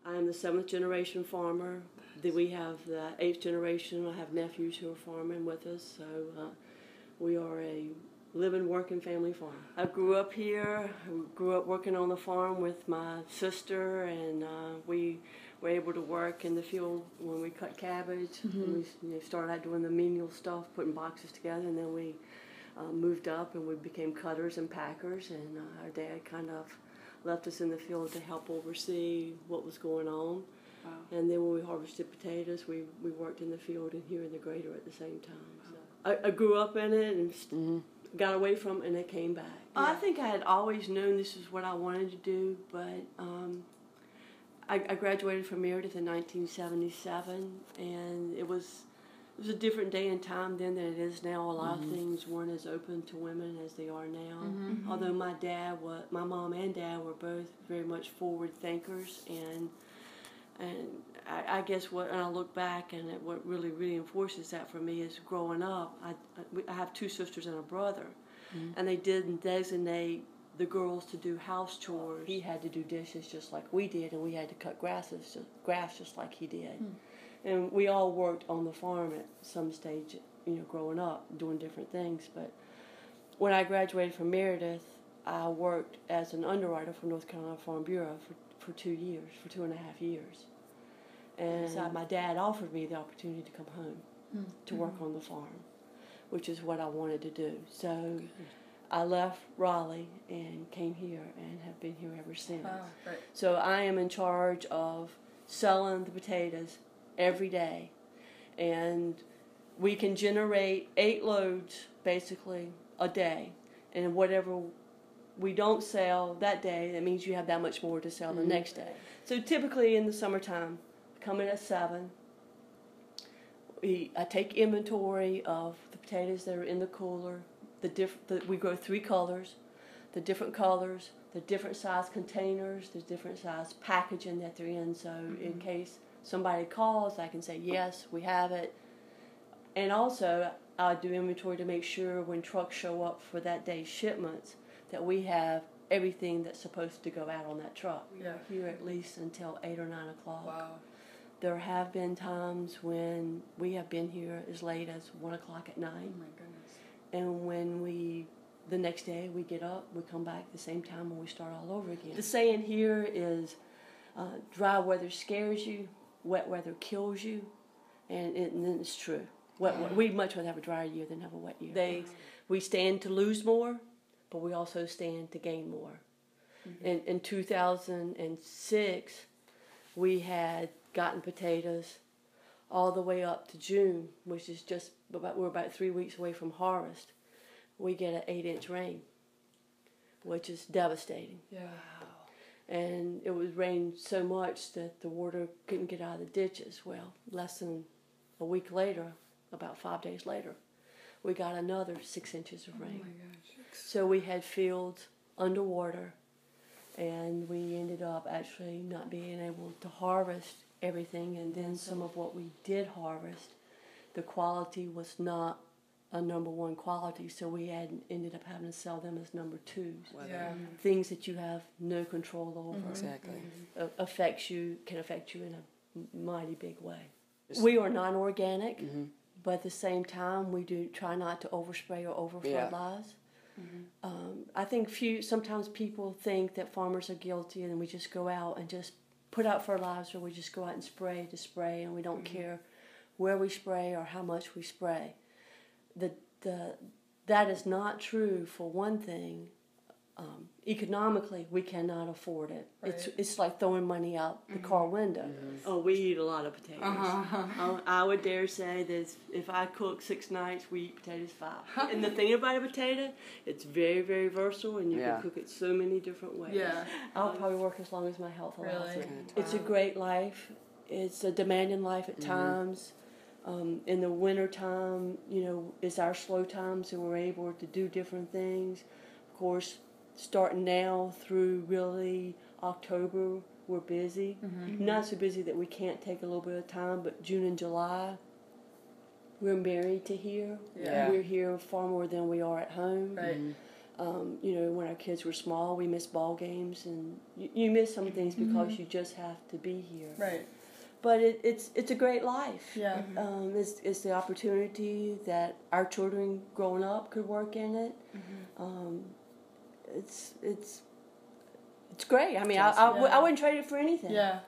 I am the 7th generation farmer. We have the 8th generation. I have nephews who are farming with us, so we are a living, working family farm. I grew up here. I grew up working on the farm with my sister, and we were able to work in the field when we cut cabbage. And we started out doing the menial stuff, putting boxes together, and then we moved up and we became cutters and packers, and our dad kind of left us in the field to help oversee what was going on. Wow. And then when we harvested potatoes, we worked in the field and here in the grader at the same time. So I grew up in it and got away from it, and it came back. Yeah. I think I had always known this is what I wanted to do, but I graduated from Meredith in 1977, and it was a different day and time then than it is now. A lot of things weren't as open to women as they are now. Although my mom and dad were both very much forward thinkers, and I guess when I look back, and what really reinforces that for me is growing up. I have 2 sisters and a brother, and they didn't designate the girls to do house chores. He had to do dishes just like we did, and we had to cut grass just like he did. And we all worked on the farm at some stage, growing up, doing different things. But when I graduated from Meredith, I worked as an underwriter for North Carolina Farm Bureau for 2 years, for 2.5 years. And so my dad offered me the opportunity to come home to work on the farm, which is what I wanted to do. So I left Raleigh and came here and have been here ever since. Right. So I am in charge of selling the potatoes every day, and we can generate 8 loads basically a day, and whatever we don't sell that day, that means you have that much more to sell the next day. So typically in the summertime, come in at 7. I take inventory of the potatoes that are in the cooler. We grow 3 colors, the different colors, the different size containers, the different size packaging that they're in. So in case somebody calls, I can say, yes, we have it. And also, I do inventory to make sure when trucks show up for that day's shipments that we have everything that's supposed to go out on that truck. We're here at least until 8 or 9 o'clock. Wow. There have been times when we have been here as late as 1 o'clock at night. Oh, my goodness. And when the next day we get up, we come back the same time and we start all over again. The saying here is, dry weather scares you, wet weather kills you, and it's true. We'd much rather have a dry year than have a wet year. We stand to lose more, but we also stand to gain more. In 2006, we had gotten potatoes all the way up to June, which is we're about 3 weeks away from harvest. We get an 8-inch rain, which is devastating. Yeah. And it was rained so much that the water couldn't get out of the ditches. Well, less than a week later, about 5 days later, we got another 6 inches of rain. Oh my gosh. So we had fields underwater, and we ended up actually not being able to harvest everything. And then some of what we did harvest, the quality was not a number 1 quality, so we ended up having to sell them as number 2s. Yeah. Things that you have no control over. Exactly. Can affect you in a mighty big way. We are non-organic, but at the same time, we do try not to overspray or over-fertilize. I think sometimes people think that farmers are guilty and we just go out and just put out fertilizer, we just go out and spray to spray, and we don't care where we spray or how much we spray. That is not true for one thing. Economically, we cannot afford it. Right. It's like throwing money out the car window. Oh, we eat a lot of potatoes. I would dare say that if I cook 6 nights, we eat potatoes 5. And the thing about a potato, it's very, very versatile, and you can cook it so many different ways. Yeah. I'll probably work as long as my health allows it. It's a great life. It's a demanding life at times. In the winter time, is our slow time, so we're able to do different things. Of course, starting now through really October, we're busy. Not so busy that we can't take a little bit of time, but June and July, we're married to here. Yeah. We're here far more than we are at home. Right. When our kids were small, we missed ball games, and you miss some things because you just have to be here. Right. But it's a great life. Yeah. It's the opportunity that our children growing up could work in it. It's great. I mean, I wouldn't trade it for anything. Yeah.